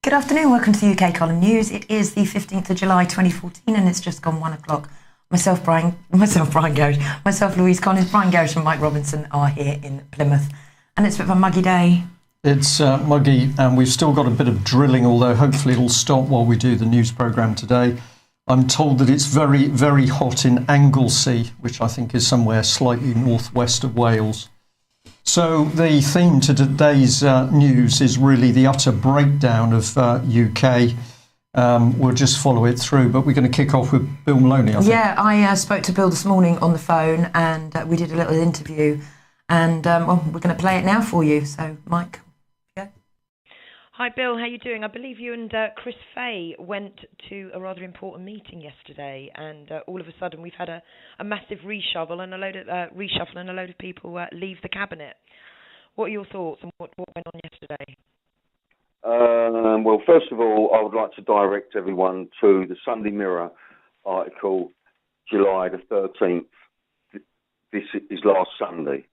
Good afternoon, welcome to the UK Column News. It is the 15th of July 2014 and it's just gone 1 o'clock. Myself, Louise Collins, Brian Gerrish and Mike Robinson are here in Plymouth. And it's a bit of a muggy day. It's muggy and we've still got a bit of drilling, although hopefully it'll stop while we do the news programme today. I'm told that it's very, very hot in Anglesey, which I think is somewhere slightly northwest of Wales. So the theme to today's news is really the utter breakdown of UK. We'll just follow it through, but we're going to kick off with Bill Maloney, I think. Yeah, I spoke to Bill this morning on the phone and we did a little interview and we're going to play it now for you. So, Mike, yeah. Hi, Bill. How are you doing? I believe you and Chris Fay went to a rather important meeting yesterday, and all of a sudden we've had a massive reshuffle and a load of people leave the cabinet. What are your thoughts on what went on yesterday? Well, first of all, I would like to direct everyone to the Sunday Mirror article, July the 13th. This is last Sunday.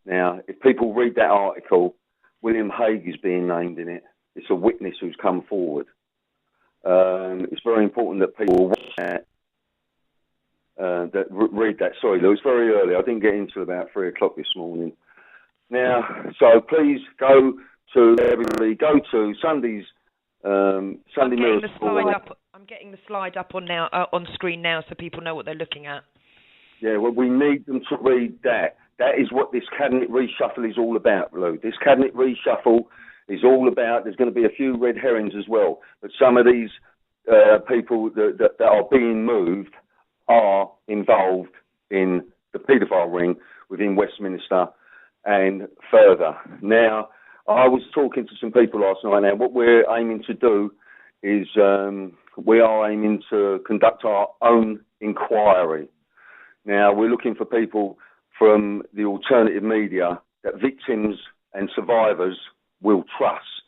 Now, if people read that article, William Haig is being named in it. It's a witness who's come forward. It's very important that people watch that, read that. Sorry, Lou, it's very early. I didn't get into about 3 o'clock this morning. Now, so please go to Sunday's Sunday Mirror. I'm getting the slide up on screen now, so people know what they're looking at. Yeah, well, we need them to read that. That is what this cabinet reshuffle is all about, Lou. This cabinet reshuffle is all about, there's going to be a few red herrings as well, but some of these people that are being moved are involved in the paedophile ring within Westminster and further. Now, I was talking to some people last night. Now, what we're aiming to do is we are aiming to conduct our own inquiry. Now, we're looking for people from the alternative media that victims and survivors will trust.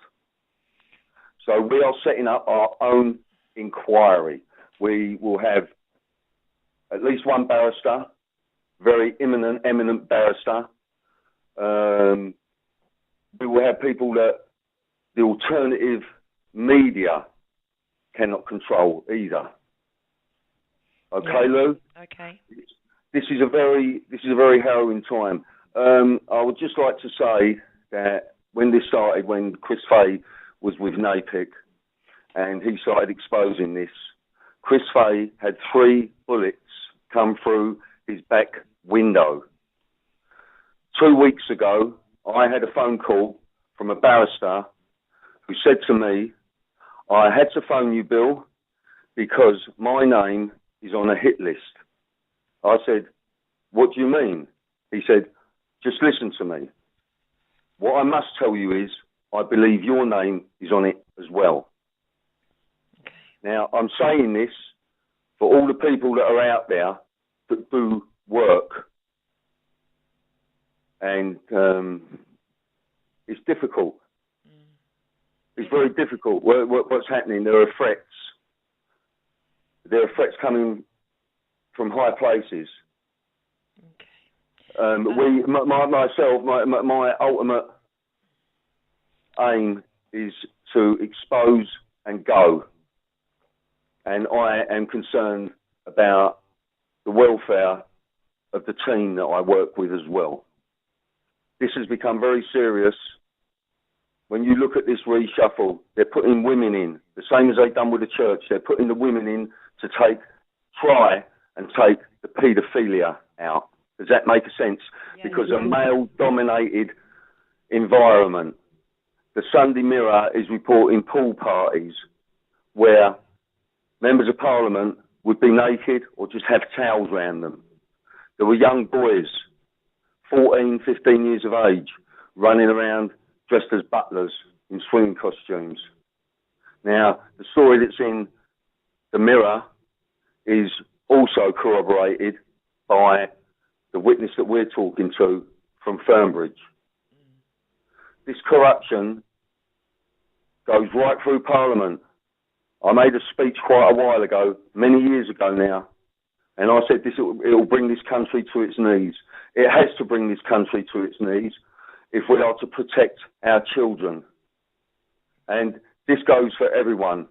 So we are setting up our own inquiry. We will have at least one barrister, very eminent barrister. We will have people that the alternative media cannot control either. Okay, yeah. Lou? Okay. This is a very harrowing time. I would just like to say that when this started, when Chris Fay was with NAPIC and he started exposing this, Chris Fay had 3 bullets come through his back window. 2 weeks ago, I had a phone call from a barrister who said to me, I had to phone you, Bill, because my name is on a hit list. I said, what do you mean? He said, just listen to me. What I must tell you is, I believe your name is on it as well. Okay. Now, I'm saying this for all the people that are out there that do work. And it's difficult. It's very difficult. What's happening? There are threats. There are threats coming from high places. Okay. My ultimate aim is to expose and go. And I am concerned about the welfare of the team that I work with as well. This has become very serious. When you look at this reshuffle, they're putting women in, the same as they've done with the church. They're putting the women in to try and take the paedophilia out. Does that make sense? Yeah, because a male-dominated environment. The Sunday Mirror is reporting pool parties where members of Parliament would be naked or just have towels around them. There were young boys, 14, 15 years of age, running around dressed as butlers in swimming costumes. Now, the story that's in the Mirror is also corroborated by the witness that we're talking to from Fernbridge. This corruption goes right through Parliament. I made a speech quite a while ago, many years ago now, and I said it will bring this country to its knees. It has to bring this country to its knees if we are to protect our children. And this goes for everyone.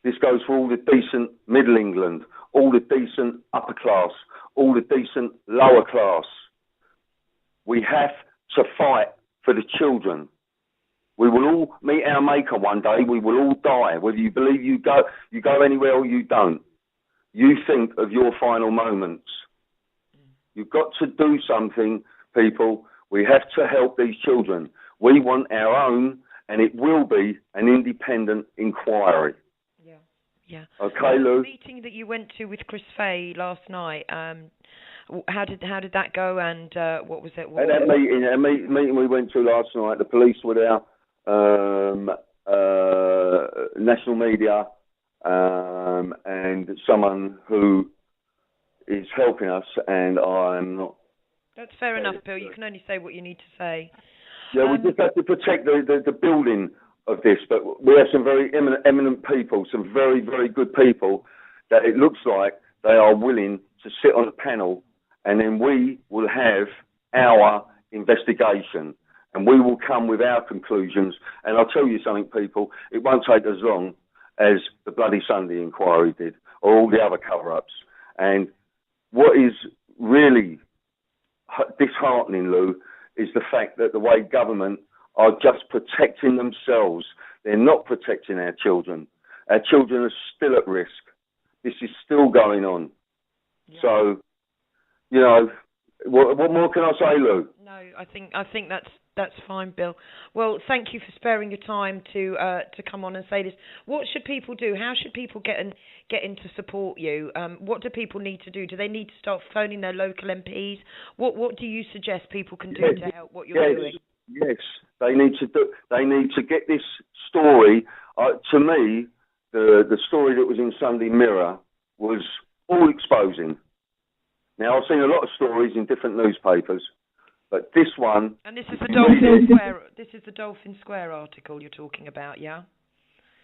This goes for all the decent Middle England, all the decent upper class, all the decent lower class. We have to fight for the children. We will all meet our maker one day. We will all die. Whether you believe you go anywhere or you don't. You think of your final moments. You've got to do something, people. We have to help these children. We want our own, and it will be an independent inquiry. Yeah. Okay, Lou. The meeting that you went to with Chris Fay last night. How did that go? And what was it? At that meeting we went to last night, the police were there, national media, and someone who is helping us, and I'm not. That's fair enough, Bill. You can only say what you need to say. Yeah, we just have to protect the building of this, but we have some very eminent people, some very, very good people that it looks like they are willing to sit on a panel, and then we will have our investigation and we will come with our conclusions. And I'll tell you something, people, it won't take as long as the Bloody Sunday inquiry did or all the other cover-ups. And what is really disheartening, Lou, is the fact that the way government are just protecting themselves. They're not protecting our children. Our children are still at risk. This is still going on. Yeah. So, you know, what more can I say, Lou? No, I think that's fine, Bill. Well, thank you for sparing your time to come on and say this. What should people do? How should people get in to support you? What do people need to do? Do they need to start phoning their local MPs? What do you suggest people can do to help what you're doing? Yes, they need to get this story. To me, the story that was in Sunday Mirror was all exposing. Now, I've seen a lot of stories in different newspapers, but this one. And this is the Dolphin Square. This is the Dolphin Square article you're talking about, yeah?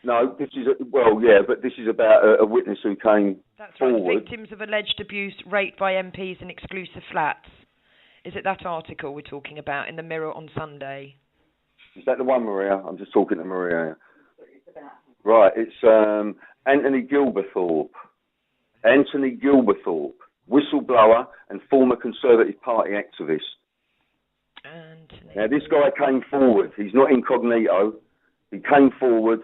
No, this is but this is about a witness who came forward. Right. Victims of alleged abuse raped by MPs in exclusive flats. Is it that article we're talking about in the Mirror on Sunday? Is that the one, Maria? I'm just talking to Maria. Right, it's Anthony Gilberthorpe. Anthony Gilberthorpe, whistleblower and former Conservative Party activist. Now, this guy came forward. He's not incognito. He came forward.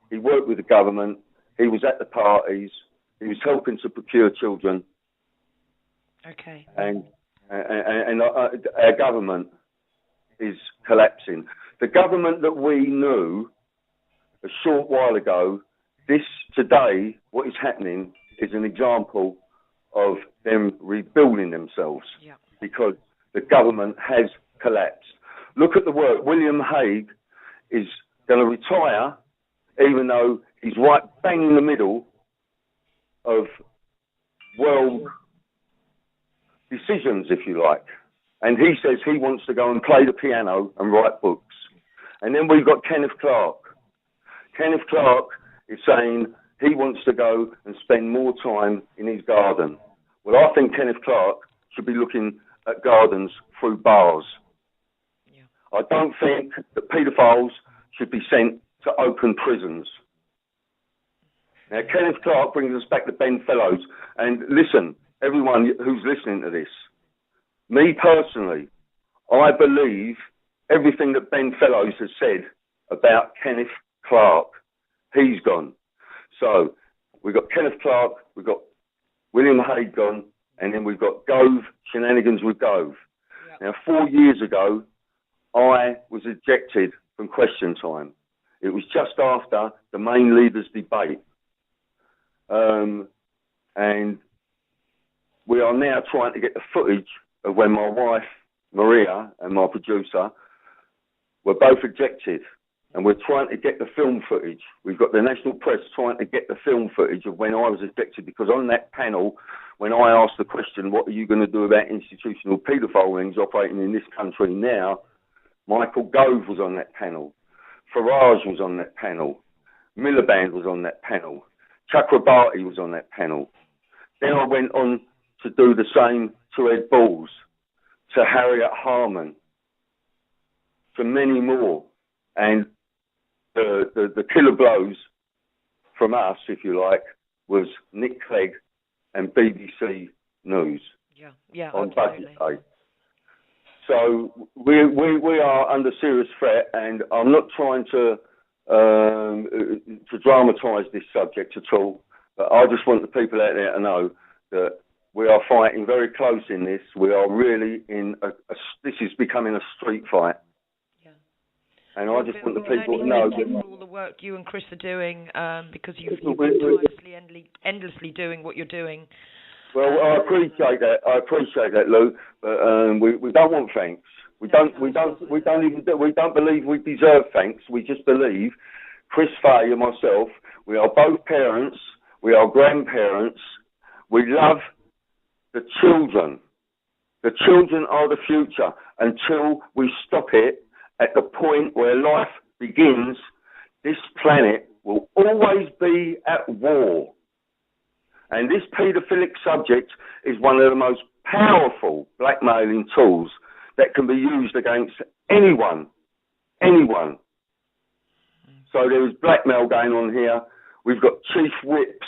He worked with the government. He was at the parties. He was helping to procure children. Okay. And our government is collapsing. The government that we knew a short while ago, today, what is happening is an example of them rebuilding themselves because the government has collapsed. Look at the work. William Haig is going to retire, even though he's right bang in the middle of world decisions, if you like. And he says he wants to go and play the piano and write books. And then we've got Kenneth Clark. Kenneth Clark is saying he wants to go and spend more time in his garden. Well, I think Kenneth Clark should be looking at gardens through bars. Yeah. I don't think that paedophiles should be sent to open prisons. Now, Kenneth Clark brings us back to Ben Fellows. And listen, everyone who's listening to this, me personally, I believe everything that Ben Fellows has said about Kenneth Clark. He's gone. So we've got Kenneth Clark, we've got William Haig gone, and then we've got Gove, shenanigans with Gove. Yep. Now, 4 years ago, I was ejected from Question Time. It was just after the main leaders' debate. And we are now trying to get the footage of when my wife, Maria, and my producer were both ejected. And we're trying to get the film footage. We've got the national press trying to get the film footage of when I was ejected, because on that panel, when I asked the question, what are you going to do about institutional paedophile rings operating in this country now, Michael Gove was on that panel. Farage was on that panel. Miliband was on that panel. Chakrabarti was on that panel. Then I went on to do the same to Ed Balls, to Harriet Harman, to many more. And the killer blows from us, if you like, was Nick Clegg and BBC News on Budget Day. So we are under serious threat, and I'm not trying to dramatise this subject at all, but I just want the people out there to know that we are fighting very close in this. We are really in this is becoming a street fight. Yeah. And I just want the people to know that all the work you and Chris are doing, because you've been tirelessly, endlessly doing what you're doing. Well, I appreciate that, Lou. But we don't want thanks. We don't believe we deserve thanks. We just believe Chris Fay and myself. We are both parents. We are grandparents. We love the children. The children are the future. Until we stop it at the point where life begins, this planet will always be at war. And this paedophilic subject is one of the most powerful blackmailing tools that can be used against anyone. Anyone. So there is blackmail going on here. We've got chief whips.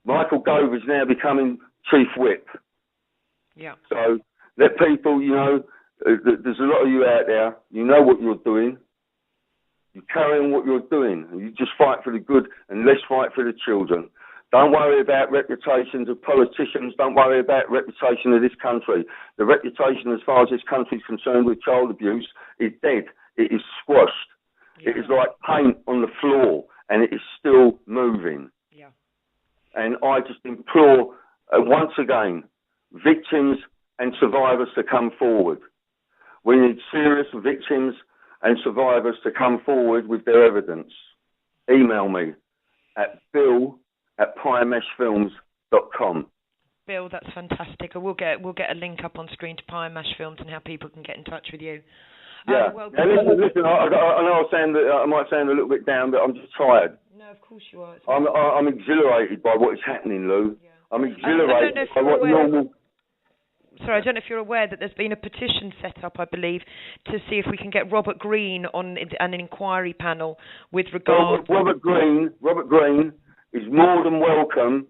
Michael Gove is now becoming chief whip. Yeah. So let people, there's a lot of you out there. You know what you're doing. You carry on what you're doing. And you just fight for the good and let's fight for the children. Don't worry about reputations of politicians. Don't worry about reputation of this country. The reputation as far as this country is concerned with child abuse is dead. It is squashed. Yeah. It is like paint on the floor and it is still moving. Yeah. And I just implore, once again, victims and survivors to come forward. We need serious victims and survivors to come forward with their evidence. Email me at bill@piremeshfilms.com. Bill, that's fantastic. We'll get a link up on screen to Pie Mesh Films and how people can get in touch with you. Yeah. Listen. I know I might sound a little bit down, but I'm just tired. No, of course you are. I'm exhilarated by what is happening, Lou. Yeah. I'm exhilarated by what normal. Sorry, I don't know if you're aware that there's been a petition set up, I believe, to see if we can get Robert Greene on an inquiry panel with regard. Robert Greene is more than welcome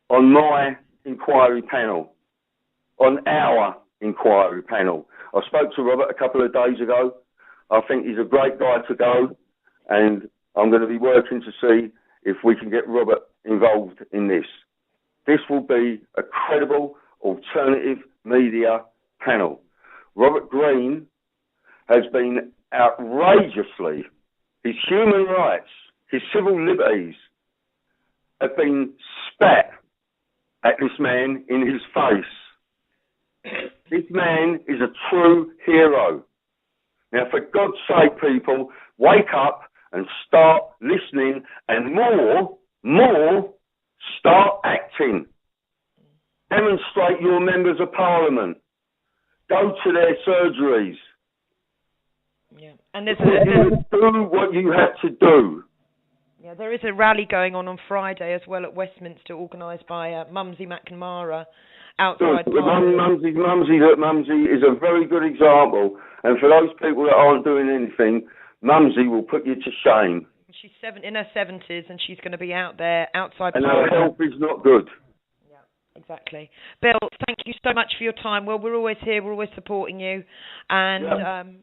on my inquiry panel, on our inquiry panel. I spoke to Robert a couple of days ago. I think he's a great guy to go, and I'm going to be working to see if we can get Robert involved in this. This will be a credible alternative media panel. Robert Greene has been outrageously, his human rights, his civil liberties have been spat at this man in his face. This man is a true hero. Now, for God's sake, people, wake up and start listening, and more, start acting. Demonstrate your members of parliament. Go to their surgeries. Yeah, and do what you have to do. Yeah, there is a rally going on Friday as well at Westminster, organised by Mumsy McNamara outside. Mumsy is a very good example, and for those people that aren't doing anything, Mumsy will put you to shame. She's in her 70s, and she's going to be out there outside. And her health is not good. Exactly. Bill, thank you so much for your time. Well, we're always here. We're always supporting you. And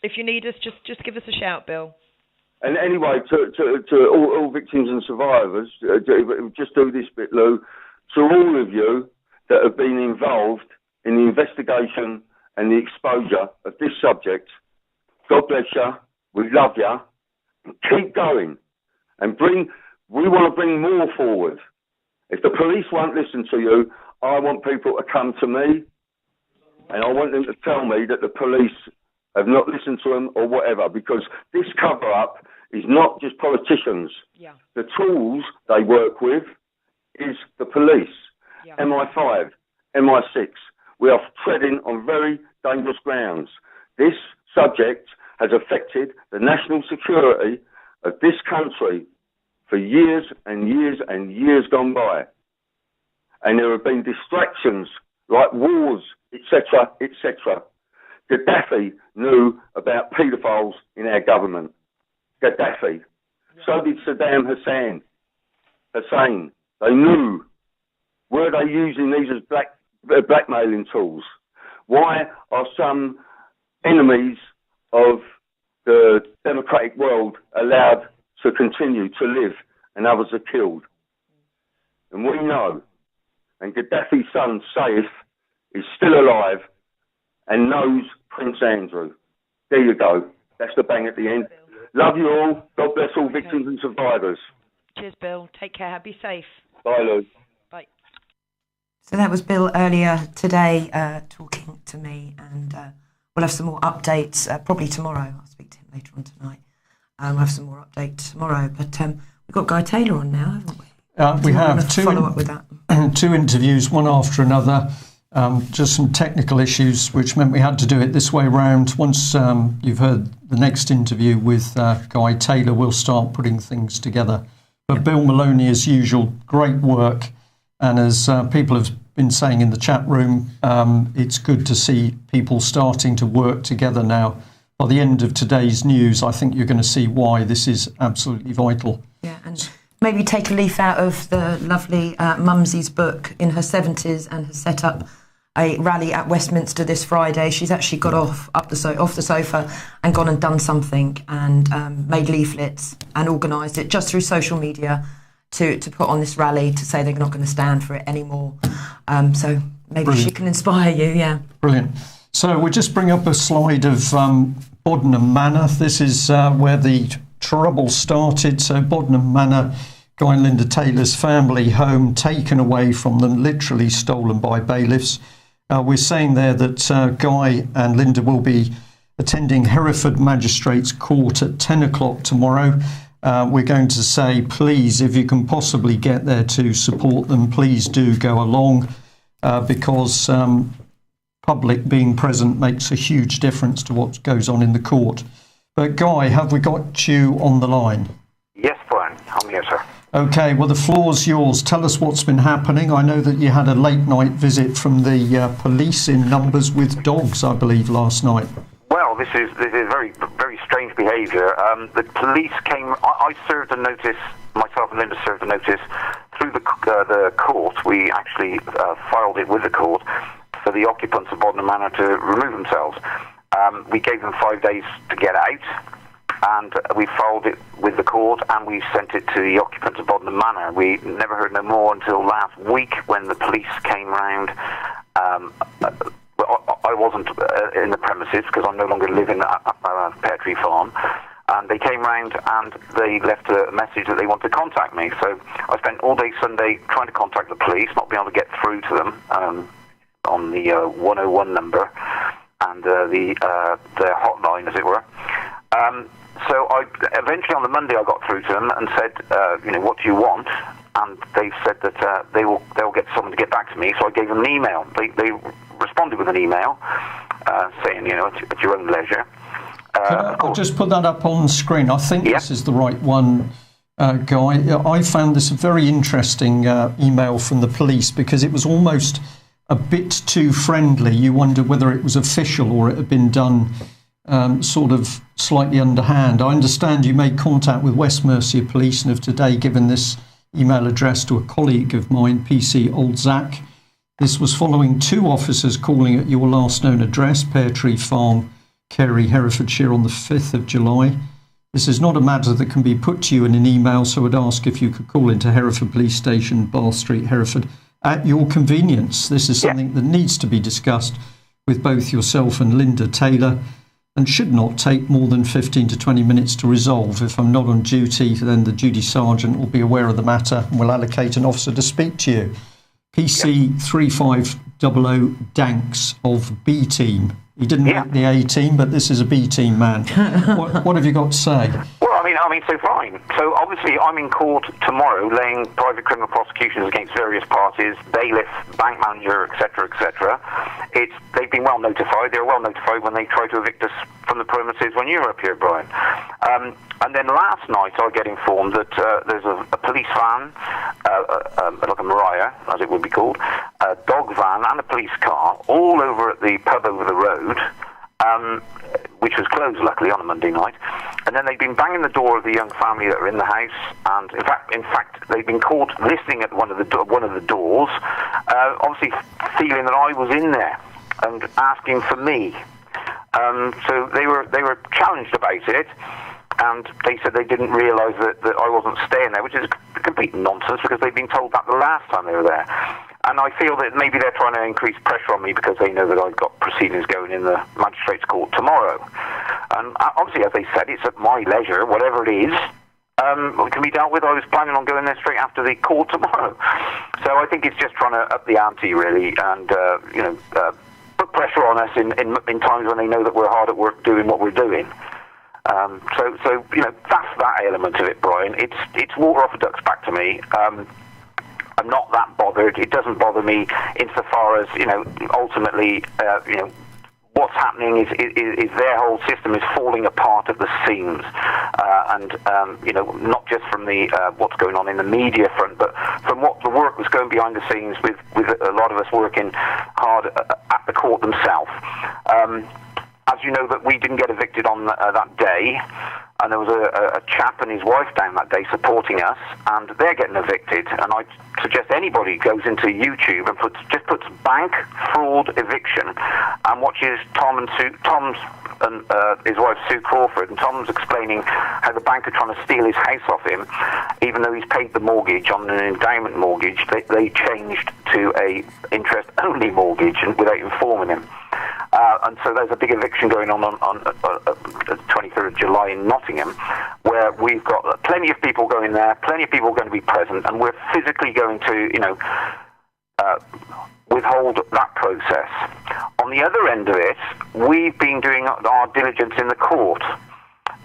if you need us, just give us a shout, Bill. And anyway, to all victims and survivors, just do this bit, Lou. To all of you that have been involved in the investigation and the exposure of this subject, God bless you. We love you. Keep going. And we want to bring more forward. If the police won't listen to you, I want people to come to me, and I want them to tell me that the police have not listened to them or whatever, because this cover-up is not just politicians. Yeah. The tools they work with is the police, MI5, MI6. We are treading on very dangerous grounds. This subject has affected the national security of this country for years and years and years gone by. And there have been distractions like wars, etc., etc. Gaddafi knew about paedophiles in our government. Gaddafi. So did Saddam Hussein. They knew. Were they using these as blackmailing tools? Why are some enemies of the democratic world allowed to continue to live and others are killed? And we know. And Gaddafi's son, Saif, is still alive and knows Prince Andrew. There you go. That's the bang at the end. Love you all. God bless all victims and survivors. Cheers, Bill. Take care. Be safe. Bye, Lou. Bye. So that was Bill earlier today talking to me, and we'll have some more updates probably tomorrow. I'll speak to him later on tonight. We'll have some more updates tomorrow. But we've got Guy Taylor on now, haven't we? We have follow up with that. two interviews, one after another. Just some technical issues, which meant we had to do it this way round. Once you've heard the next interview with Guy Taylor, we'll start putting things together. But Bill Maloney, as usual, great work. And as people have been saying in the chat room, it's good to see people starting to work together now. By the end of today's news, I think you're going to see why this is absolutely vital. Yeah, and maybe take a leaf out of the lovely Mumsy's book. In her 70s and has set up a rally at Westminster this Friday. She's actually got off the sofa and gone and done something and made leaflets and organised it just through social media to put on this rally to say they're not going to stand for it anymore. So maybe Brilliant. She can inspire you, yeah. Brilliant. So we'll just bring up a slide of Bodmin Manor. This is where the trouble started. So Bodmin Manor, Guy and Linda Taylor's family home, taken away from them, literally stolen by bailiffs. We're saying there that Guy and Linda will be attending Hereford Magistrates Court at 10 o'clock tomorrow. We're going to say, please, if you can possibly get there to support them, please do go along because public being present makes a huge difference to what goes on in the court. But Guy, have we got you on the line? Yes, Brian. I'm here, sir. OK, well, the floor's yours. Tell us what's been happening. I know that you had a late-night visit from the police in numbers with dogs, I believe, last night. Well, this is very, very strange behaviour. The police came. I served a notice. Myself and Linda served a notice through the court. We actually filed it with the court for the occupants of Bodmin Manor to remove themselves. We gave them 5 days to get out, and we filed it with the court, and we sent it to the occupants of Bodmin Manor. We never heard no more until last week when the police came round. I wasn't in the premises because I no longer live in a pear tree farm. And they came round and they left a message that they want to contact me. So I spent all day Sunday trying to contact the police, not being able to get through to them on the 101 number and the hotline, as it were. So eventually on the Monday I got through to them and said, what do you want? And they said that they'll get someone to get back to me. So I gave them an email. They responded with an email saying, at your own leisure. I'll just put that up on the screen. I think This is the right one, Guy. I found this a very interesting email from the police because it was almost a bit too friendly. You wonder whether it was official or it had been done sort of slightly underhand. I understand you made contact with West Mercia Police and have today given this email address to a colleague of mine, PC Old Zach. This was following 2 officers calling at your last known address, Pear Tree Farm, Kerry, Herefordshire, on the 5th of July. This is not a matter that can be put to you in an email, so I would ask if you could call into Hereford Police Station, Bath Street, Hereford, at your convenience. This is something that needs to be discussed with both yourself and Linda Taylor and should not take more than 15 to 20 minutes to resolve. If I'm not on duty, then the duty sergeant will be aware of the matter and will allocate an officer to speak to you. PC 3500 Danks of B Team. He didn't make the A team, but this is a B team man. What have you got to say? Well, I mean, so fine. So obviously, I'm in court tomorrow, laying private criminal prosecutions against various parties, bailiff, bank manager, etc., etc. They've been well notified. They were well notified when they tried to evict us from the premises when you were up here, Brian. And then last night, I get informed that there's a police van, like a Mariah, as it would be called, a dog van and a police car, all over at the pub over the road, which was closed, luckily, on a Monday night. And then they've been banging the door of the young family that are in the house, and in fact, they've been caught listening at one of the doors, obviously feeling that I was in there and asking for me. So they were challenged about it, and they said they didn't realise that I wasn't staying there, which is complete nonsense because they'd been told that the last time they were there. And I feel that maybe they're trying to increase pressure on me because they know that I've got proceedings going in the magistrate's court tomorrow. And obviously, as they said, it's at my leisure, whatever it is. It can be dealt with. I was planning on going there straight after the court tomorrow. So I think it's just trying to up the ante, really, and put pressure on us in times when they know that we're hard at work doing what we're doing. So that's that element of it, Brian. It's water off a duck's back to me. I'm not that bothered. It doesn't bother me insofar as, ultimately, what's happening is their whole system is falling apart at the seams. Not just from the what's going on in the media front, but from what the work that's going behind the scenes with a lot of us working hard at the court themselves. As you know, that we didn't get evicted on that day, and there was a chap and his wife down that day supporting us, and they're getting evicted. And I suggest anybody goes into YouTube and puts bank fraud eviction and watches Tom's and his wife Sue Crawford, and Tom's explaining how the bank are trying to steal his house off him, even though he's paid the mortgage on an endowment mortgage. They changed to a interest-only mortgage and without informing him. And so there's a big eviction going on the 23rd of July in Nottingham, where we've got plenty of people going there, plenty of people going to be present, and we're physically going to, withhold that process. On the other end of it, we've been doing our diligence in the court.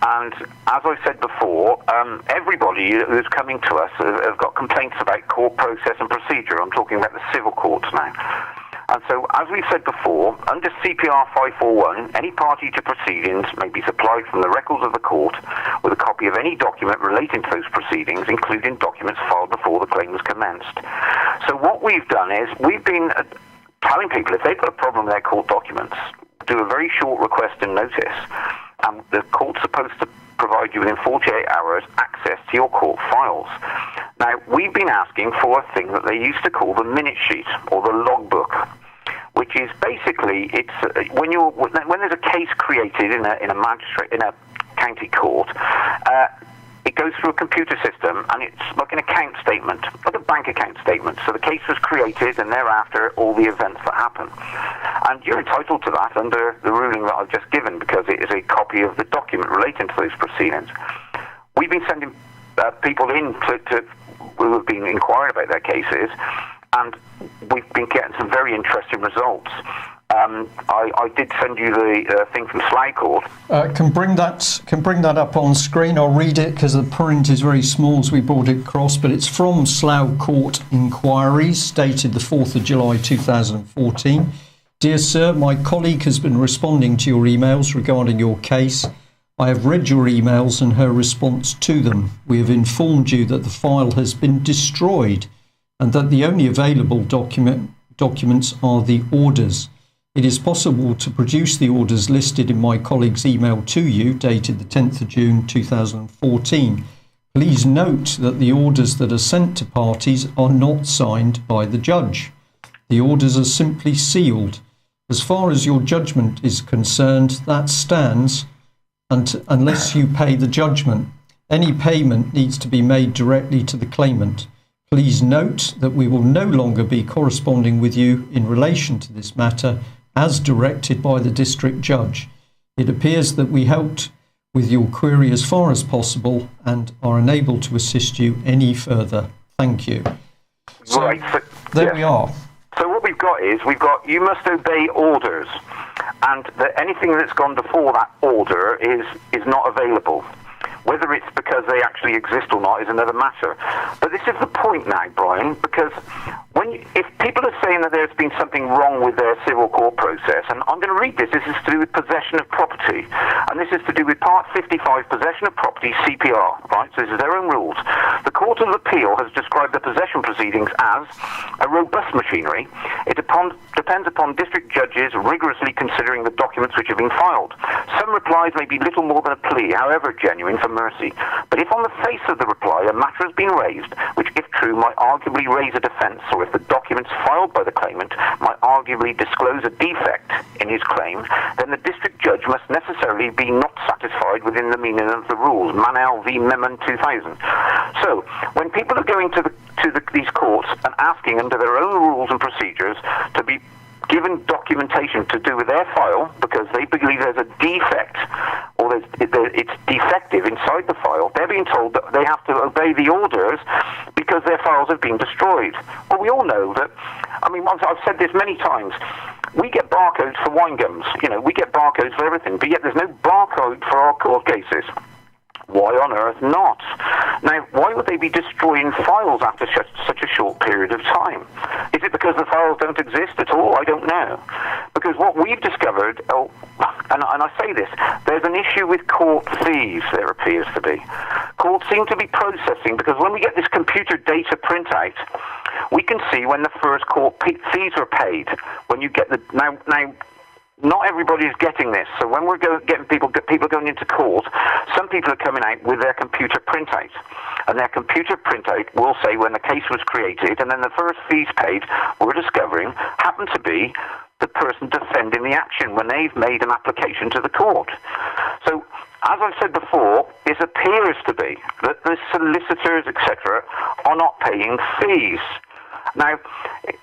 And as I said before, everybody who's coming to us have got complaints about court process and procedure. I'm talking about the civil courts now. And so, as we've said before, under CPR 541, any party to proceedings may be supplied from the records of the court with a copy of any document relating to those proceedings, including documents filed before the claim was commenced. So what we've done is, we've been telling people if they've got a problem with their court documents, do a very short request and notice, and the court's supposed to provide you within 48 hours access to your court files. Now, we've been asking for a thing that they used to call the minute sheet or the logbook, which is basically when there's a case created in a county court. It goes through a computer system, and it's like an account statement, like a bank account statement. So the case was created, and thereafter, all the events that happen. And you're entitled to that under the ruling that I've just given, because it is a copy of the document relating to those proceedings. We've been sending people in who have been inquiring about their cases, and we've been getting some very interesting results. I did send you the thing from Slough Court. Can bring that up on screen. I'll read it because the print is very small as we brought it across, but it's from Slough Court Inquiries, dated the 4th of July 2014. Dear Sir, my colleague has been responding to your emails regarding your case. I have read your emails and her response to them. We have informed you that the file has been destroyed and that the only available documents are the orders. It is possible to produce the orders listed in my colleague's email to you, dated the 10th of June 2014. Please note that the orders that are sent to parties are not signed by the judge. The orders are simply sealed. As far as your judgment is concerned, that stands unless you pay the judgment. Any payment needs to be made directly to the claimant. Please note that we will no longer be corresponding with you in relation to this matter as directed by the district judge. It appears that we helped with your query as far as possible and are unable to assist you any further. Thank you. So, right. So, there we are. So what we've got you must obey orders, and anything that's gone before that order is not available. Whether it's because they actually exist or not is another matter. But this is the point now, Brian, because if people are saying that there's been something wrong with their civil court process, and I'm going to read this is to do with possession of property, and this is to do with Part 55, possession of property, CPR, right? So this is their own rules. The Court of Appeal has described the possession proceedings as a robust machinery. It depends upon district judges rigorously considering the documents which have been filed. Some replies may be little more than a plea, however genuine, for mercy. But if on the face of the reply a matter has been raised, which if true might arguably raise a defence, or if the documents filed by the claimant might arguably disclose a defect in his claim, then the district judge must necessarily be not satisfied within the meaning of the rules. Manel v. Memon 2000. So, when people are going to these courts and asking under their own rules and procedures to be given documentation to do with their file because they believe there's a defect or it's defective inside the file, they're being told that they have to obey the orders because their files have been destroyed. Well, we all know that. I mean, I've said this many times. We get barcodes for wine gums. We get barcodes for everything, but yet there's no barcode for our court cases. Why on earth not? Now, why would they be destroying files after such a short period of time? Is it because the files don't exist at all? I don't know. Because what we've discovered, and I say this, there's an issue with court fees, there appears to be. Courts seem to be processing, because when we get this computer data printout, we can see when the first court fees are paid. When you get now, not everybody is getting this. So when we're getting people going into court, some people are coming out with their computer printout. And their computer printout will say when the case was created, and then the first fees paid, we're discovering, happen to be the person defending the action when they've made an application to the court. So, as I've said before, it appears to be that the solicitors, etc., are not paying fees. Now,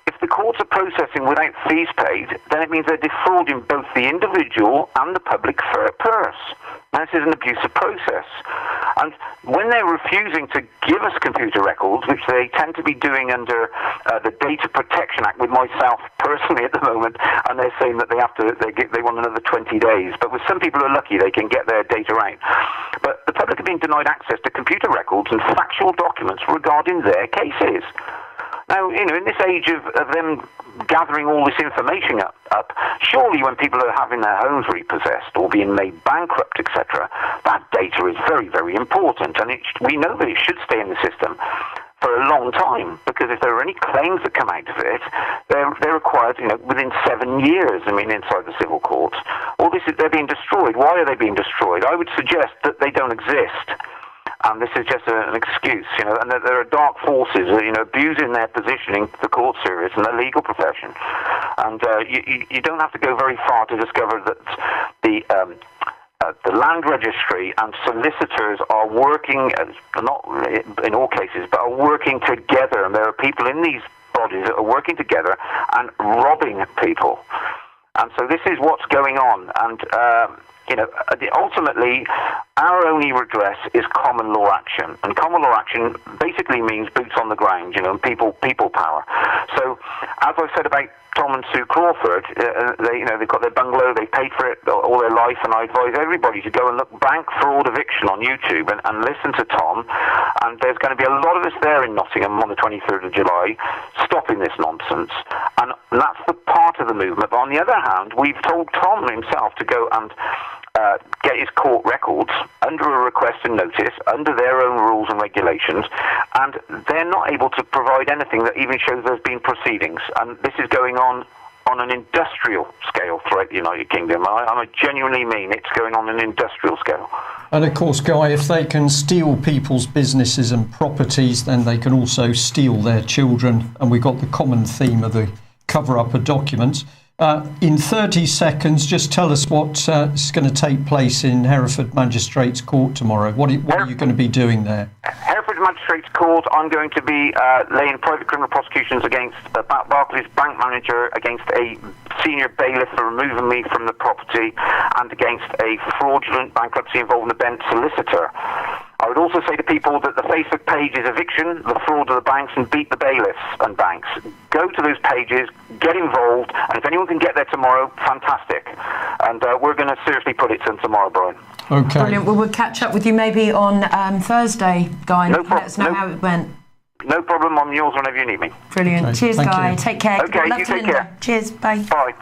if the courts are processing without fees paid, then it means they're defrauding both the individual and the public purse. Now, this is an abusive process. And when they're refusing to give us computer records, which they tend to be doing under the Data Protection Act with myself personally at the moment, and they're saying that they want another 20 days. But with some people who are lucky, they can get their data out. But the public are being denied access to computer records and factual documents regarding their cases. Now, in this age of them gathering all this information up, surely when people are having their homes repossessed or being made bankrupt, etc., that data is very, very important, and we know that it should stay in the system for a long time, because if there are any claims that come out of it, they're required, within 7 years, inside the civil courts. All this, they're being destroyed. Why are they being destroyed? I would suggest that they don't exist. And this is just an excuse, and that there are dark forces, abusing their position in the court service and the legal profession. And you don't have to go very far to discover that the land registry and solicitors are working, not in all cases, but are working together. And there are people in these bodies that are working together and robbing people. And so this is what's going on. And ultimately, our only redress is common law action, and common law action basically means boots on the ground, and people power. So, as I said about Tom and Sue Crawford, they've got their bungalow, they paid for it all their life, and I advise everybody to go and look Bank Fraud Eviction on YouTube and listen to Tom. And there's going to be a lot of us there in Nottingham on the 23rd of July, stopping this nonsense, and that's the part of the movement. But on the other hand, we've told Tom himself to go and get his court records under a request and notice, under their own rules and regulations, and they're not able to provide anything that even shows there's been proceedings. And this is going on an industrial scale throughout the United Kingdom. I genuinely mean it's going on an industrial scale. And of course, Guy, if they can steal people's businesses and properties, then they can also steal their children. And we've got the common theme of the cover-up of documents. In 30 seconds, just tell us what is going to take place in Hereford Magistrates Court tomorrow. What are you going to be doing there? Hereford Magistrates Court, I'm going to be laying private criminal prosecutions against Barclays bank manager, against a senior bailiff for removing me from the property, and against a fraudulent bankruptcy involving a bent solicitor. I would also say to people that the Facebook page is eviction, the fraud of the banks, and beat the bailiffs and banks. Go to those pages, get involved, and if anyone can get there tomorrow, fantastic. And we're going to seriously put it to them tomorrow, Brian. Okay. Brilliant. Well, we'll catch up with you maybe on Thursday, Guy. No Let us know how it went. No problem. I'm yours whenever you need me. Brilliant. Okay, Cheers, thank Guy. you. Take care. Okay, Love you to take Linda. care. Cheers. Bye. Bye.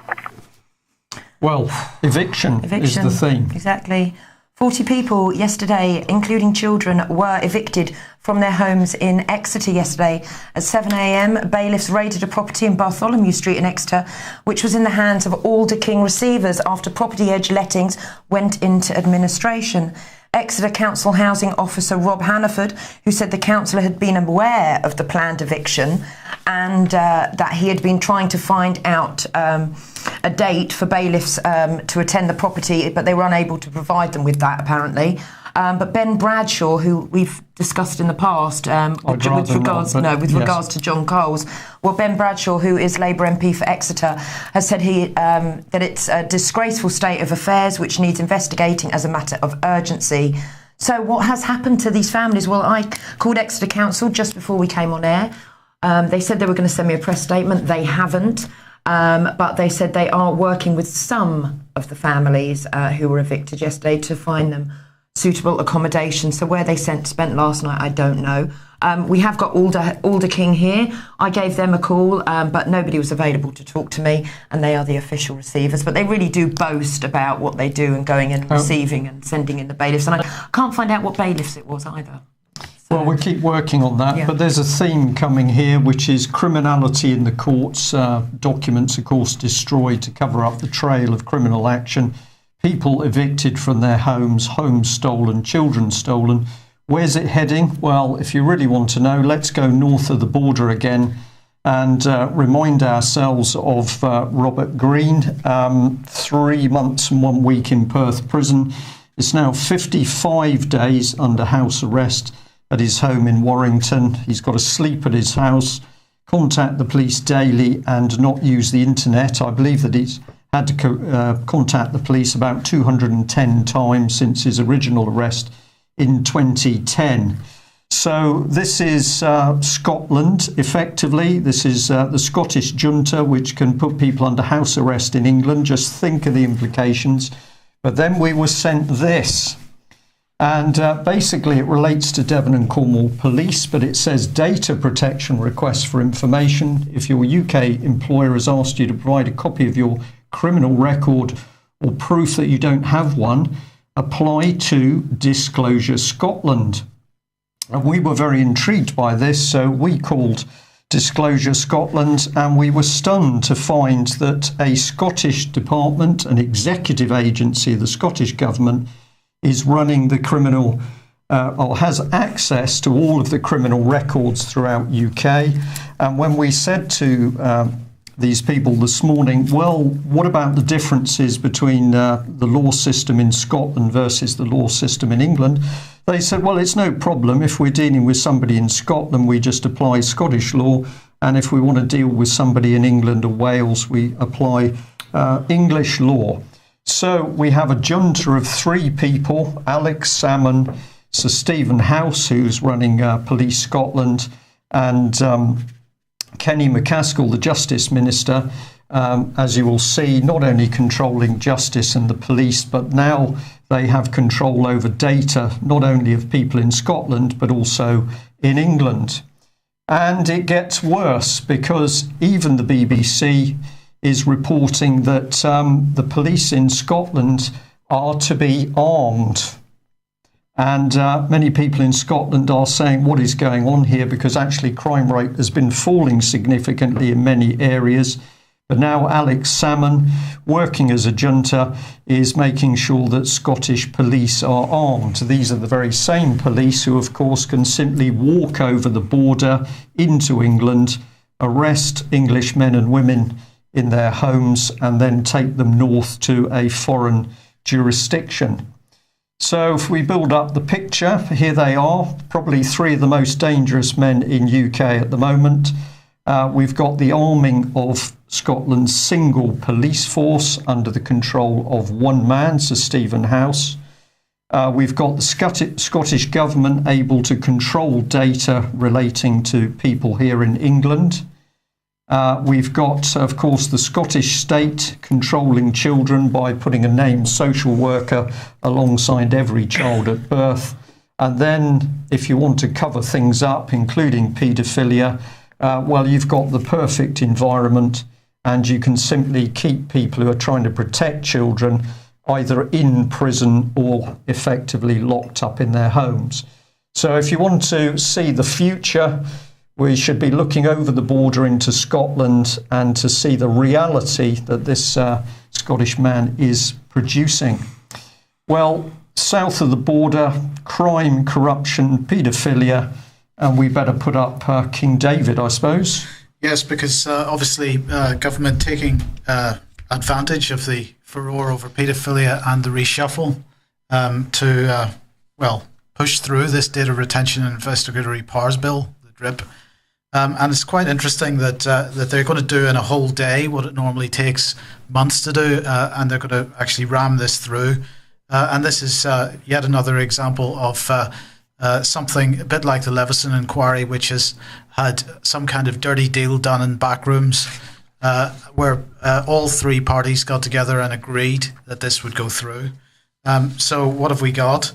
Well, eviction is the theme. Exactly. 40 people yesterday, including children, were evicted from their homes in Exeter yesterday. At 7 a.m, bailiffs raided a property in Bartholomew Street in Exeter, which was in the hands of Alder King receivers after Property Edge Lettings went into administration. Exeter Council Housing Officer Rob Hannaford, who said the councillor had been aware of the planned eviction and that he had been trying to find out a date for bailiffs to attend the property, but they were unable to provide them with that, apparently. But Ben Bradshaw, who we've discussed in the past, with regards to John Coles, well, Ben Bradshaw, who is Labour MP for Exeter, has said that it's a disgraceful state of affairs which needs investigating as a matter of urgency. So what has happened to these families? Well, I called Exeter Council just before we came on air. They said they were going to send me a press statement. They haven't. But they said they are working with some of the families who were evicted yesterday to find them suitable accommodation. So where they spent last night, I don't know. We have got Alder King here. I gave them a call, but nobody was available to talk to me, and they are the official receivers. But they really do boast about what they do and going in and receiving and sending in the bailiffs. And I can't find out what bailiffs it was either. Well, we keep working on that, but there's a theme coming here, which is criminality in the courts, documents, of course, destroyed to cover up the trail of criminal action, people evicted from their homes stolen, children stolen. Where's it heading? Well, if you really want to know, let's go north of the border again and remind ourselves of Robert Green, 3 months and 1 week in Perth prison. It's now 55 days under house arrest at his home in Warrington. He's got to sleep at his house, contact the police daily and not use the internet. I believe that he's had to contact the police about 210 times since his original arrest in 2010. So this is Scotland, effectively. This is the Scottish junta, which can put people under house arrest in England. Just think of the implications. But then we were sent this. And basically it relates to Devon and Cornwall Police, but it says data protection requests for information. If your UK employer has asked you to provide a copy of your criminal record or proof that you don't have one, apply to Disclosure Scotland. And we were very intrigued by this, so we called Disclosure Scotland, and we were stunned to find that a Scottish department, an executive agency of the Scottish government, is running the criminal, or has access to all of the criminal records throughout UK. And when we said to these people this morning, well, what about the differences between the law system in Scotland versus the law system in England? They said, well, it's no problem. If we're dealing with somebody in Scotland, we just apply Scottish law. And if we want to deal with somebody in England or Wales, we apply English law. So we have a junta of 3 people, Alex Salmon, Sir Stephen House, who's running Police Scotland, and Kenny McCaskill, the Justice Minister, as you will see, not only controlling justice and the police, but now they have control over data, not only of people in Scotland, but also in England. And it gets worse because even the BBC is reporting that the police in Scotland are to be armed. And many people in Scotland are saying, what is going on here? Because actually crime rate has been falling significantly in many areas. But now Alex Salmon, working as a junta, is making sure that Scottish police are armed. These are the very same police who, of course, can simply walk over the border into England, arrest English men and women in their homes and then take them north to a foreign jurisdiction. So if we build up the picture, here they are, probably 3 of the most dangerous men in UK at the moment. We've got the arming of Scotland's single police force under the control of one man, Sir Stephen House. We've got the Scottish Government able to control data relating to people here in England. We've got, of course, the Scottish state controlling children by putting a named social worker alongside every child at birth. And then, if you want to cover things up, including paedophilia, well, you've got the perfect environment, and you can simply keep people who are trying to protect children either in prison or effectively locked up in their homes. So if you want to see the future, we should be looking over the border into Scotland and to see the reality that this Scottish man is producing. Well, south of the border, crime, corruption, paedophilia, and we better put up King David, I suppose. Yes, because obviously government taking advantage of the furore over paedophilia and the reshuffle to push through this data retention and investigatory powers bill, the DRIP. And it's quite interesting that they're going to do in a whole day what it normally takes months to do, and they're going to actually ram this through. And this is yet another example of something a bit like the Leveson inquiry, which has had some kind of dirty deal done in back rooms, where all three parties got together and agreed that this would go through. So what have we got?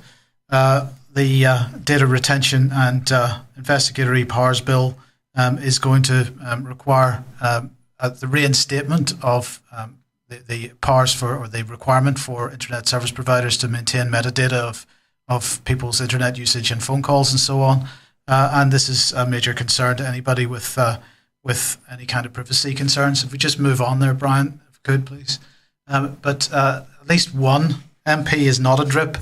The Data Retention and Investigatory Powers Bill is going to require the reinstatement of the powers for, or the requirement for internet service providers to maintain metadata of people's internet usage and phone calls and so on. And this is a major concern to anybody with any kind of privacy concerns. If we just move on there, Brian, if we could, please. But at least one MP is not a DRIP,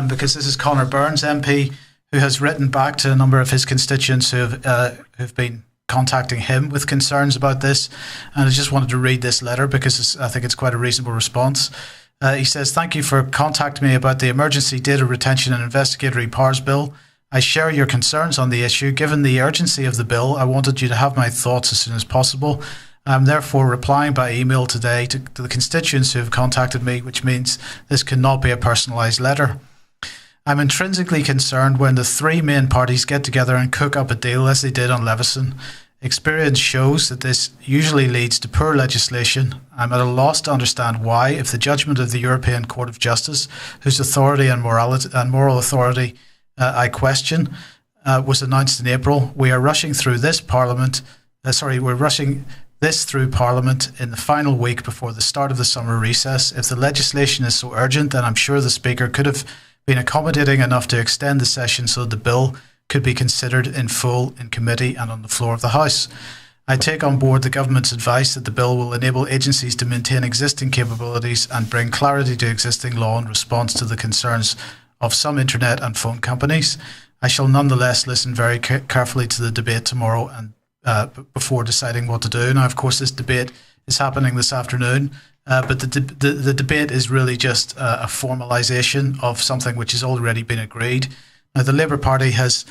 because this is Conor Burns MP, who has written back to a number of his constituents who've been contacting him with concerns about this. And I just wanted to read this letter because I think it's quite a reasonable response. He says, "Thank you for contacting me about the Emergency Data Retention and Investigatory Powers Bill. I share your concerns on the issue. Given the urgency of the bill, I wanted you to have my thoughts as soon as possible. I'm therefore replying by email today to the constituents who have contacted me, which means this cannot be a personalised letter. I'm intrinsically concerned when the three main parties get together and cook up a deal as they did on Leveson. Experience shows that this usually leads to poor legislation. I'm at a loss to understand why, if the judgment of the European Court of Justice, whose authority and moral authority I question, was announced in April, we are rushing through this Parliament. We're rushing this through Parliament in the final week before the start of the summer recess. If the legislation is so urgent, then I'm sure the Speaker could have been accommodating enough to extend the session so that the bill could be considered in full in committee and on the floor of the House. I take on board the government's advice that the bill will enable agencies to maintain existing capabilities and bring clarity to existing law in response to the concerns of some internet and phone companies. I shall nonetheless listen very carefully to the debate tomorrow and before deciding what to do. Now, of course, this debate is happening this afternoon, but the debate is really just a formalisation of something which has already been agreed. Now, the Labour Party has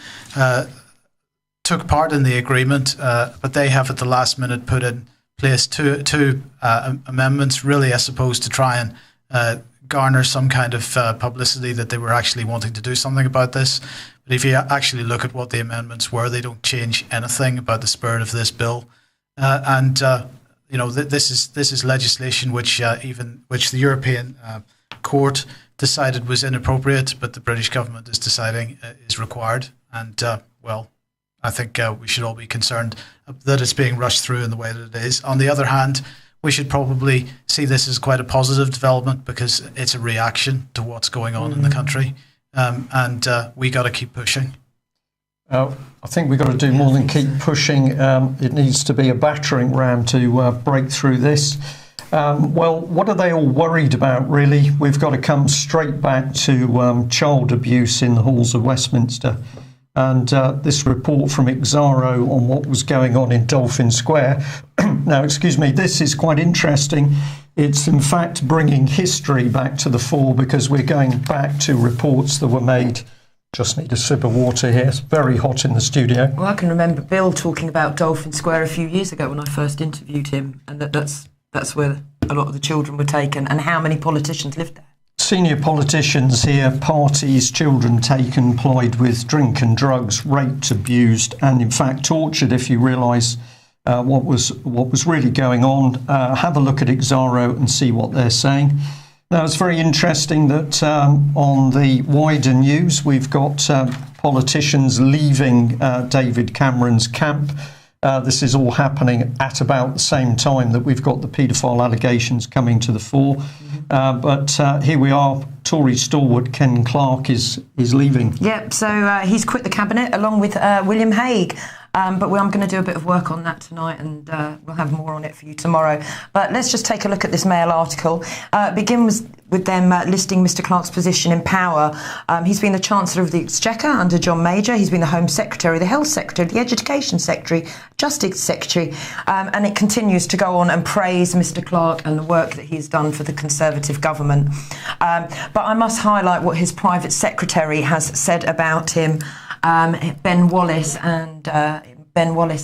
took part in the agreement, but they have at the last minute put in place two amendments, really, I suppose, to try and garner some kind of publicity that they were actually wanting to do something about this. But if you actually look at what the amendments were, they don't change anything about the spirit of this bill. This is legislation which the European Court decided was inappropriate, but the British government is deciding is required. And I think we should all be concerned that it's being rushed through in the way that it is. On the other hand, we should probably see this as quite a positive development because it's a reaction to what's going on in the country. And we got to keep pushing. I think we've got to do more than keep pushing. It needs to be a battering ram to break through this. What are they all worried about, really? We've got to come straight back to child abuse in the halls of Westminster. And this report from Exeter on what was going on in Dolphin Square. Now, excuse me, this is quite interesting. It's in fact bringing history back to the fore because we're going back to reports that were made. Just need a sip of water here. It's very hot in the studio. Well, I can remember Bill talking about Dolphin Square a few years ago when I first interviewed him, and that's where a lot of the children were taken and how many politicians lived there. Senior politicians hear parties, children taken, plied with drink and drugs, raped, abused, and in fact tortured. If you realise what was really going on, have a look at Exeter and see what they're saying. Now, it's very interesting that on the wider news, we've got politicians leaving David Cameron's camp. This is all happening at about the same time that we've got the paedophile allegations coming to the fore. But here we are. Tory stalwart Ken Clark is leaving. Yep, so he's quit the cabinet along with William Haig. But I'm going to do a bit of work on that tonight, and we'll have more on it for you tomorrow. But let's just take a look at this Mail article. Begin with them listing Mr Clark's position in power. He's been the Chancellor of the Exchequer under John Major. He's been the Home Secretary, the Health Secretary, the Education Secretary, Justice Secretary, and it continues to go on and praise Mr Clark and the work that he's done for the Conservative government. But I must highlight what his private secretary has said about him. Ben Wallace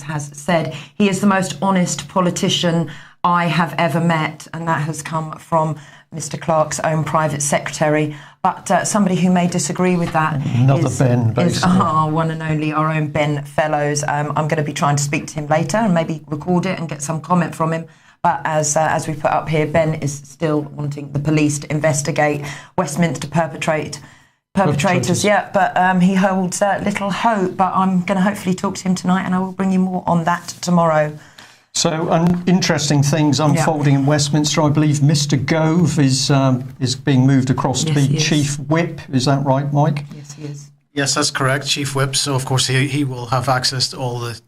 has said he is the most honest politician I have ever met, and that has come from Mr Clark's own private secretary. But somebody who may disagree with that is our one and only, our own Ben Fellows. I'm going to be trying to speak to him later and maybe record it and get some comment from him. But as we put up here, Ben is still wanting the police to investigate Westminster perpetrators, yeah, but he holds little hope. But I'm going to hopefully talk to him tonight, and I will bring you more on that tomorrow. So, interesting things unfolding in Westminster. I believe Mr Gove is being moved across to be Chief Whip. Is that right, Mike? Yes, he is. Yes, that's correct, Chief Whip. So, of course, he will have access to all the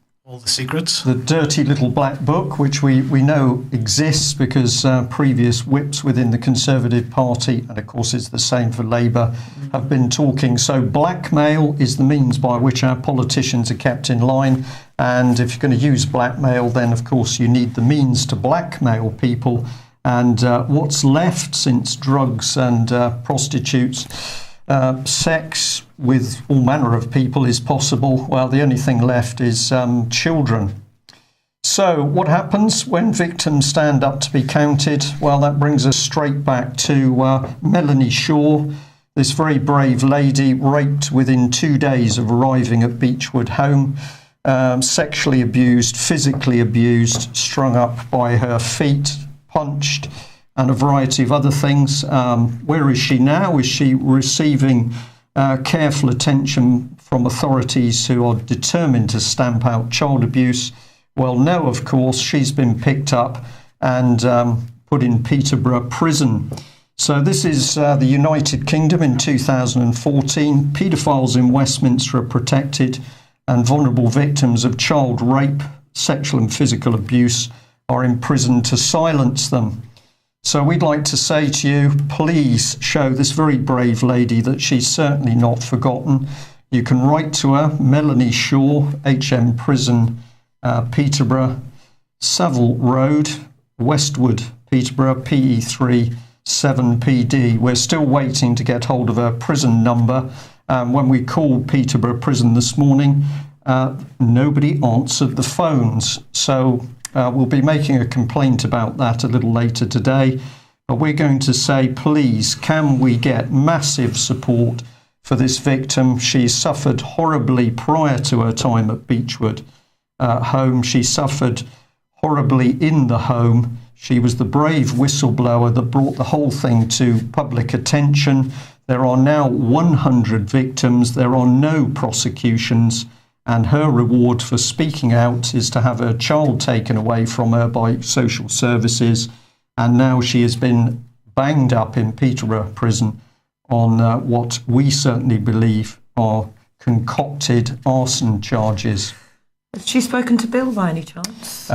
secrets. The dirty little black book, which we know exists because previous whips within the Conservative Party, and of course it's the same for Labour, have been talking. So blackmail is the means by which our politicians are kept in line. And if you're going to use blackmail, then of course you need the means to blackmail people. And what's left since drugs and prostitutes, sex with all manner of people is possible. Well, the only thing left is children. So what happens when victims stand up to be counted? Well, that brings us straight back to Melanie Shaw, this very brave lady raped within 2 days of arriving at Beechwood home, sexually abused, physically abused, strung up by her feet, punched, and a variety of other things. Where is she now? Is she receiving careful attention from authorities who are determined to stamp out child abuse? Well, no, of course. She's been picked up and put in Peterborough prison. So this is the United Kingdom in 2014. Paedophiles in Westminster are protected, and vulnerable victims of child rape, sexual and physical abuse are imprisoned to silence them. So we'd like to say to you, please show this very brave lady that she's certainly not forgotten. You can write to her, Melanie Shaw, HM Prison, Peterborough, Savile Road, Westwood, Peterborough, PE3 7PD. We're still waiting to get hold of her prison number. When we called Peterborough Prison this morning, nobody answered the phones. So we'll be making a complaint about that a little later today. But we're going to say, please, can we get massive support for this victim? She suffered horribly prior to her time at Beechwood home. She suffered horribly in the home. She was the brave whistleblower that brought the whole thing to public attention. There are now 100 victims. There are no prosecutions. And her reward for speaking out is to have her child taken away from her by social services. And now she has been banged up in Peterborough prison on what we certainly believe are concocted arson charges. Has she spoken to Bill by any chance?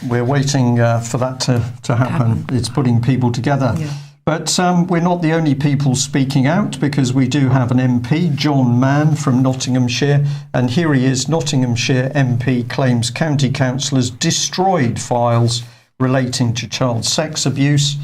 We're waiting for that to happen. It's putting people together. Yeah. But we're not the only people speaking out, because we do have an MP, John Mann from Nottinghamshire, and here he is. Nottinghamshire MP claims county councillors destroyed files relating to child sex abuse.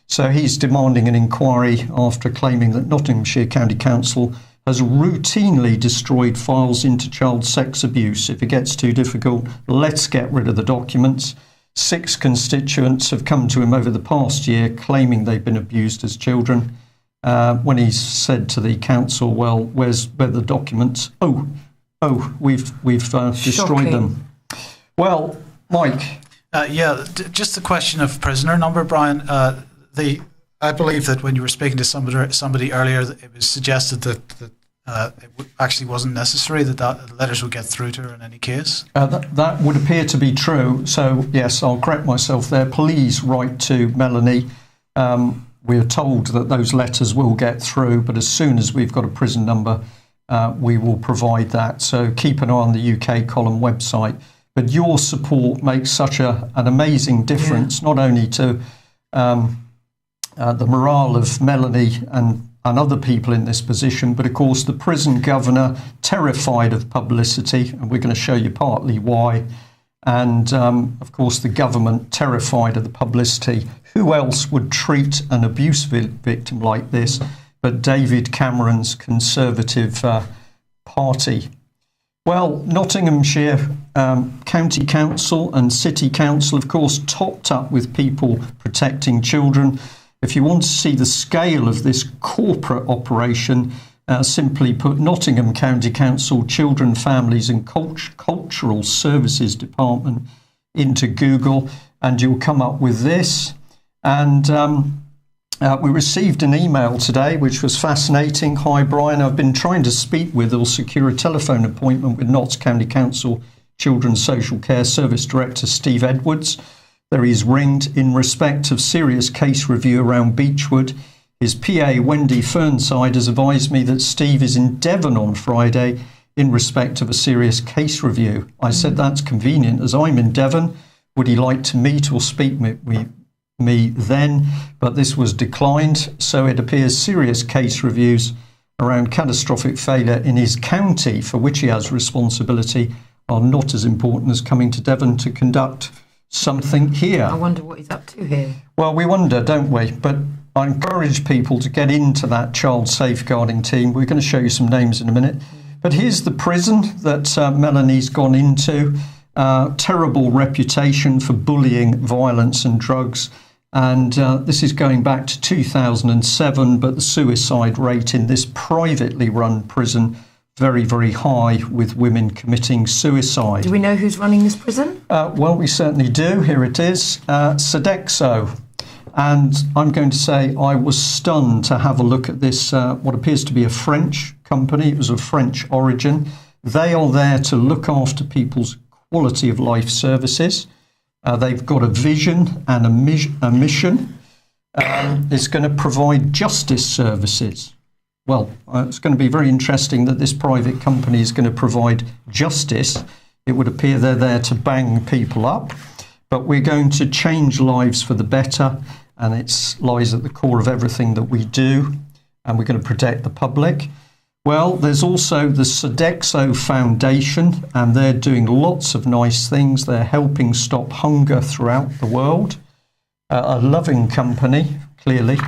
So he's demanding an inquiry after claiming that Nottinghamshire County Council has routinely destroyed files into child sex abuse. If it gets too difficult, let's get rid of the documents. 6 constituents have come to him over the past year claiming they've been abused as children. when he said to the council, well, where the documents? Oh, we've destroyed them. Well, Mike. Just the question of prisoner number, Brian. I believe that when you were speaking to somebody earlier, it was suggested that it actually wasn't necessary that letters would get through to her in any case. That would appear to be true. So yes, I'll correct myself there. Please write to Melanie. We are told that those letters will get through, but as soon as we've got a prison number, we will provide that. So keep an eye on the UK Column website. But your support makes such an amazing difference, not only to the morale of Melanie and other people in this position, but of course the prison governor, terrified of publicity, and we're going to show you partly why, and of course the government, terrified of the publicity. Who else would treat an abuse victim like this but David Cameron's Conservative Party? Well, Nottinghamshire County Council and City Council, of course, topped up with people protecting children. If you want to see the scale of this corporate operation, simply put Nottingham County Council Children, Families and Cultural Services Department into Google and you'll come up with this. And we received an email today which was fascinating. Hi Brian, I've been trying to speak with or secure a telephone appointment with Notts County Council Children's Social Care Service Director Steve Edwards. There he's ringed in respect of serious case review around Beechwood. His PA, Wendy Fernside, has advised me that Steve is in Devon on Friday in respect of a serious case review. I said that's convenient as I'm in Devon. Would he like to meet or speak with me then? But this was declined. So it appears serious case reviews around catastrophic failure in his county, for which he has responsibility, are not as important as coming to Devon to conduct something here. I wonder what he's up to here. Well, we wonder, don't we? But I encourage people to get into that child safeguarding team. We're going to show you some names in a minute. But here's the prison that Melanie's gone into. Terrible reputation for bullying, violence and drugs. And this is going back to 2007, but the suicide rate in this privately run prison very, very high, with women committing suicide. Do we know who's running this prison? Well, we certainly do. Here it is, Sodexo. And I'm going to say I was stunned to have a look at this, what appears to be a French company. It was of French origin. They are there to look after people's quality of life services. They've got a vision and a mission. It's going to provide justice services. Well, it's going to be very interesting that this private company is going to provide justice. It would appear they're there to bang people up, but we're going to change lives for the better, and it lies at the core of everything that we do, and we're going to protect the public. Well, there's also the Sodexo Foundation, and they're doing lots of nice things. They're helping stop hunger throughout the world. A loving company, clearly.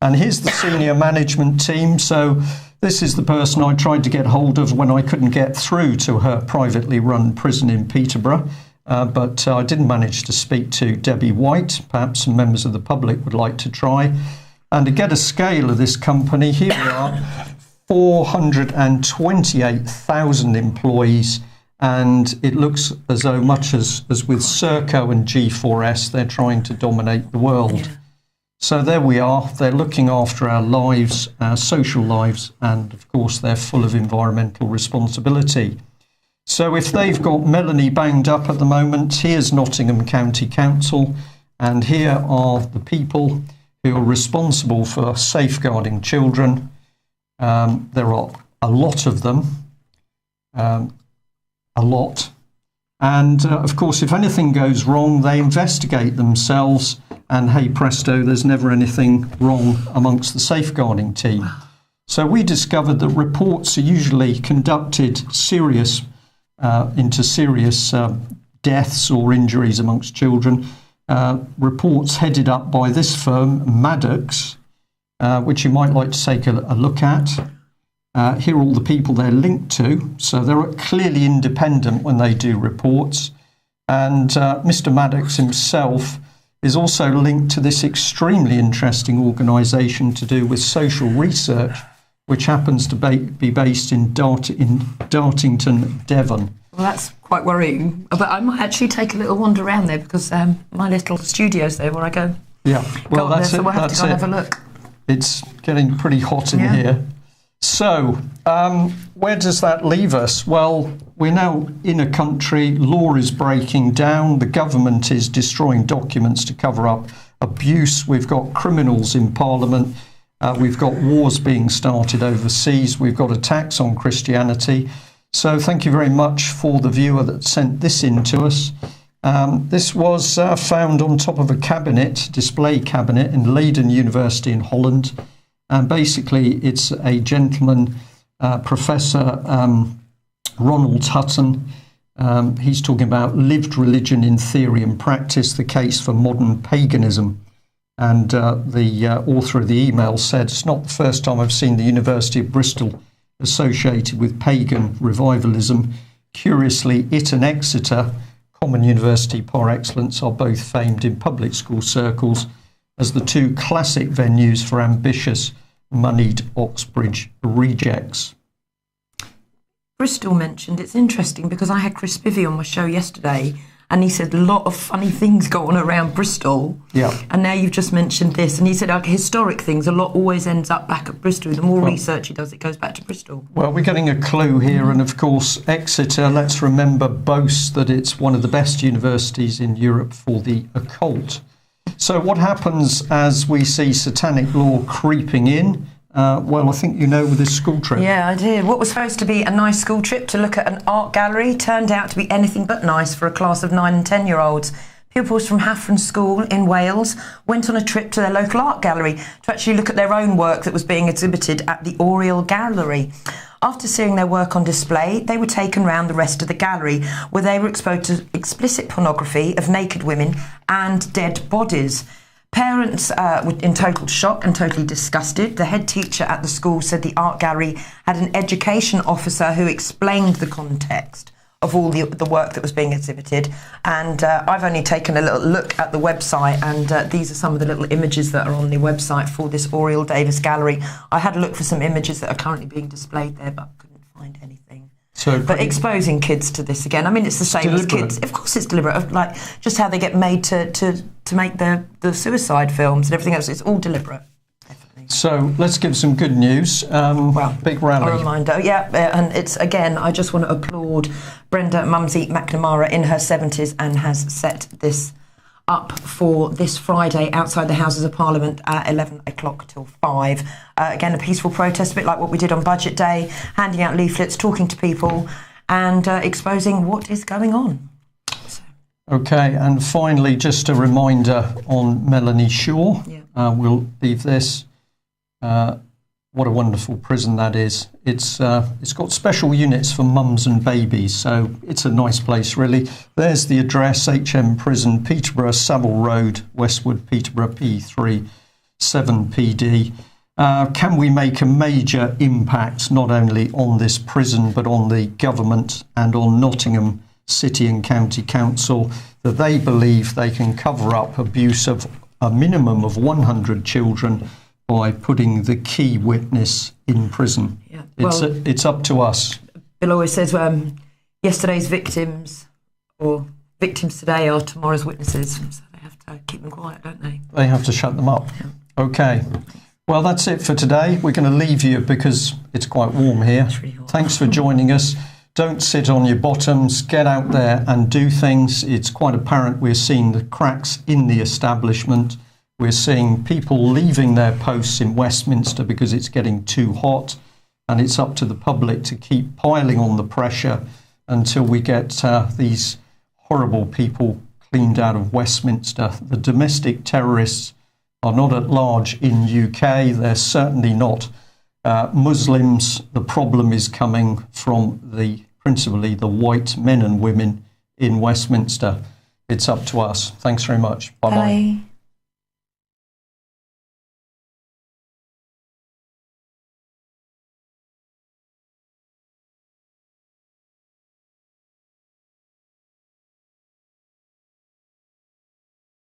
And here's the senior management team. So this is the person I tried to get hold of when I couldn't get through to her privately run prison in Peterborough. But I didn't manage to speak to Debbie White. Perhaps some members of the public would like to try. And to get a scale of this company, here we are, 428,000 employees. And it looks as though much as with Serco and G4S, they're trying to dominate the world. Yeah. So there we are. They're looking after our lives, our social lives, and of course they're full of environmental responsibility. So if they've got Melanie banged up at the moment, here's Nottingham County Council, and here are the people who are responsible for safeguarding children. There are a lot of them, a lot. And of course, if anything goes wrong, they investigate themselves. And hey presto, there's never anything wrong amongst the safeguarding team. So we discovered that reports are usually conducted into serious deaths or injuries amongst children. Reports headed up by this firm, Maddox, which you might like to take a look at. Here are all the people they're linked to. So they're clearly independent when they do reports. And Mr. Maddox himself is also linked to this extremely interesting organisation to do with social research, which happens to be based in Dartington, Devon. Well, that's quite worrying. But I might actually take a little wander around there because my little studio's there where I go. Yeah, well, that's there, it. so we'll have to That's go and it. have a look. It's getting pretty hot in here. So, where does that leave us? Well, we're now in a country, law is breaking down, the government is destroying documents to cover up abuse, we've got criminals in Parliament, we've got wars being started overseas, we've got attacks on Christianity. So thank you very much for the viewer that sent this in to us. This was found on top of a display cabinet in Leiden University in Holland. And basically, it's a gentleman, Professor Ronald Hutton. He's talking about lived religion in theory and practice, the case for modern paganism. And the author of the email said, it's not the first time I've seen the University of Bristol associated with pagan revivalism. Curiously, it and Exeter, common university par excellence, are both famed in public school circles as the two classic venues for ambitious, moneyed Oxbridge rejects. Bristol mentioned, it's interesting because I had Chris Fay on my show yesterday and he said a lot of funny things go on around Bristol. Yeah. And now you've just mentioned this. And he said historic things, a lot always ends up back at Bristol. The more research he does, it goes back to Bristol. Well, we're getting a clue here. And of course, Exeter, let's remember, boasts that it's one of the best universities in Europe for the occult. So what happens as we see satanic law creeping in? Well, I think you know with this school trip. Yeah, I did. What was supposed to be a nice school trip to look at an art gallery turned out to be anything but nice for a class of 9 and 10-year-olds. Pupils from Haffron School in Wales went on a trip to their local art gallery to actually look at their own work that was being exhibited at the Oriel Gallery. After seeing their work on display, they were taken round the rest of the gallery, where they were exposed to explicit pornography of naked women and dead bodies. Parents were in total shock and totally disgusted. The head teacher at the school said the art gallery had an education officer who explained the context of all the work that was being exhibited. And I've only taken a little look at the website, and these are some of the little images that are on the website for this Oriel Davis Gallery. I had a look for some images that are currently being displayed there, but couldn't find anything. But exposing kids to this again, I mean, it's the same as kids. Of course it's deliberate, like just how they get made to make the suicide films and everything else. It's all deliberate. Definitely. So let's give some good news. Big rally. A reminder, and it's, again, I just want to applaud Brenda Mumsy McNamara in her 70s and has set this up for this Friday outside the Houses of Parliament at 11 o'clock till 5. Again, a peaceful protest, a bit like what we did on Budget Day, handing out leaflets, talking to people and exposing what is going on. Okay, and finally, just a reminder on Melanie Shaw. We'll leave this. What a wonderful prison that is. It's got special units for mums and babies, so it's a nice place, really. There's the address, HM Prison, Peterborough, Savile Road, Westwood, Peterborough, P3, 7PD. Can we make a major impact not only on this prison, but on the government and on Nottingham City and County Council, that they believe they can cover up abuse of a minimum of 100 children by putting the key witness in prison. Yeah. It's up to us. Bill always says yesterday's victims or victims today are tomorrow's witnesses, so they have to keep them quiet, don't they? They have to shut them up. Yeah. Okay. Well, that's it for today. We're going to leave you because it's quite warm here. It's really hot. Thanks for joining us. Don't sit on your bottoms. Get out there and do things. It's quite apparent we're seeing the cracks in the establishment. We're seeing people leaving their posts in Westminster because it's getting too hot, and it's up to the public to keep piling on the pressure until we get these horrible people cleaned out of Westminster. The domestic terrorists are not at large in UK. They're certainly not Muslims. The problem is coming from principally the white men and women in Westminster. It's up to us. Thanks very much. Bye-bye. Bye.